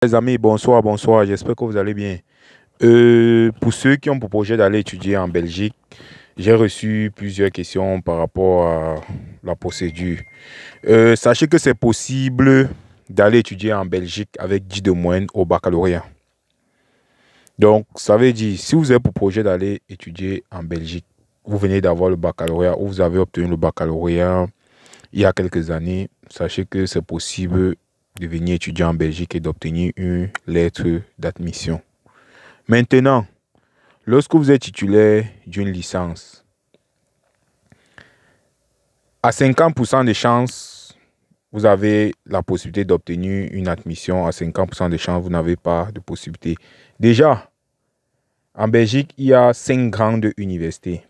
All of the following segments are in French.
Les amis, bonsoir, bonsoir, j'espère que vous allez bien. Pour ceux qui ont pour projet d'aller étudier en Belgique, j'ai reçu plusieurs questions par rapport à la procédure. Sachez que c'est possible d'aller étudier en Belgique avec 10 de moyenne au baccalauréat. Donc, ça veut dire, si vous avez pour projet d'aller étudier en Belgique, vous venez d'avoir le baccalauréat ou vous avez obtenu le baccalauréat il y a quelques années, sachez que c'est possible de venir étudier en Belgique et d'obtenir une lettre d'admission. Maintenant, lorsque vous êtes titulaire d'une licence, à 50% de chances, vous avez la possibilité d'obtenir une admission. À 50% de chances, vous n'avez pas de possibilité. Déjà, en Belgique, il y a 5 grandes universités.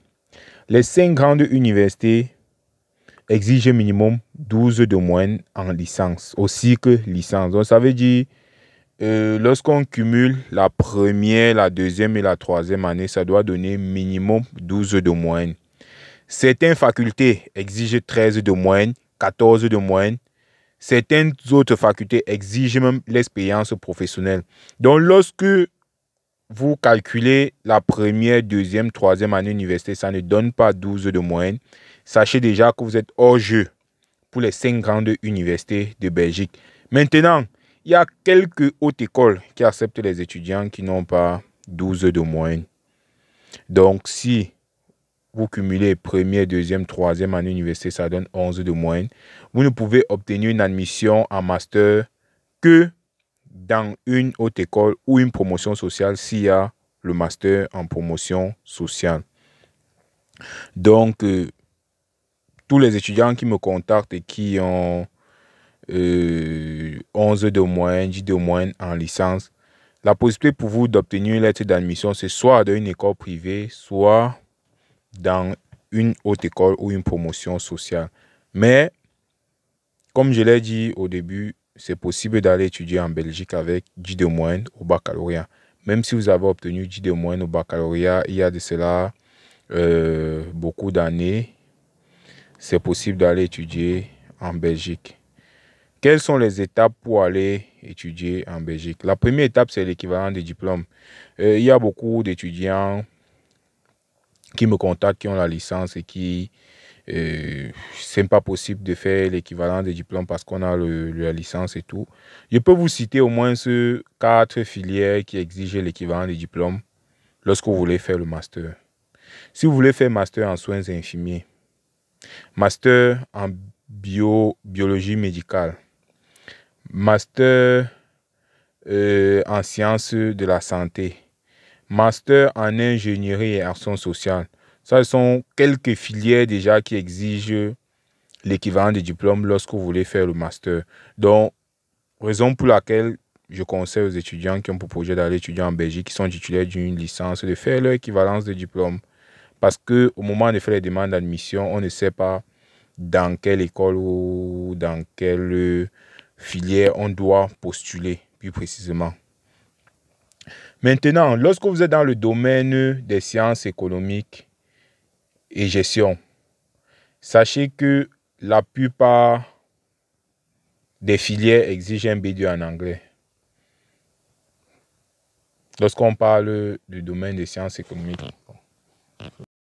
Les 5 grandes universités exigent minimum 12 de moyenne en licence, au cycle licence. Donc, ça veut dire, lorsqu'on cumule la première, la deuxième et la troisième année, ça doit donner minimum 12 de moyenne. Certaines facultés exigent 13 de moyenne, 14 de moyenne. Certaines autres facultés exigent même l'expérience professionnelle. Donc, lorsque vous calculez la première, deuxième, troisième année université, ça ne donne pas 12 de moyenne. Sachez déjà que vous êtes hors jeu pour les 5 grandes universités de Belgique. Maintenant, il y a quelques hautes écoles qui acceptent les étudiants qui n'ont pas 12 de moyenne. Donc, si vous cumulez première, deuxième, troisième année université, ça donne 11 de moyenne. Vous ne pouvez obtenir une admission en master que dans une haute école ou une promotion sociale s'il y a le master en promotion sociale. Donc, tous les étudiants qui me contactent et qui ont 11 de moyenne, 10 de moyenne en licence, la possibilité pour vous d'obtenir une lettre d'admission, c'est soit dans une école privée, soit dans une haute école ou une promotion sociale. Mais, comme je l'ai dit au début, c'est possible d'aller étudier en Belgique avec 10 de moyenne au baccalauréat. Même si vous avez obtenu 10 de moyenne au baccalauréat, il y a de cela beaucoup d'années, c'est possible d'aller étudier en Belgique. Quelles sont les étapes pour aller étudier en Belgique? La première étape, c'est l'équivalent des diplômes. Il y a beaucoup d'étudiants qui me contactent, qui ont la licence et qui c'est pas possible de faire l'équivalent des diplômes parce qu'on a la licence et tout. Je peux vous citer au moins 4 filières qui exigent l'équivalent des diplômes lorsque vous voulez faire le master. Si vous voulez faire master en soins infirmiers, master en biologie médicale, master en sciences de la santé, master en ingénierie et action sociale. Ça, ce sont quelques filières déjà qui exigent l'équivalent des diplômes lorsque vous voulez faire le master. Donc, raison pour laquelle je conseille aux étudiants qui ont pour projet d'aller étudier en Belgique, qui sont titulaires d'une licence, de faire leur équivalence de diplôme. Parce qu'au moment de faire les demandes d'admission, on ne sait pas dans quelle école ou dans quelle filière on doit postuler, plus précisément. Maintenant, lorsque vous êtes dans le domaine des sciences économiques et gestion, sachez que la plupart des filières exigent un B2 en anglais. Lorsqu'on parle du domaine des sciences économiques.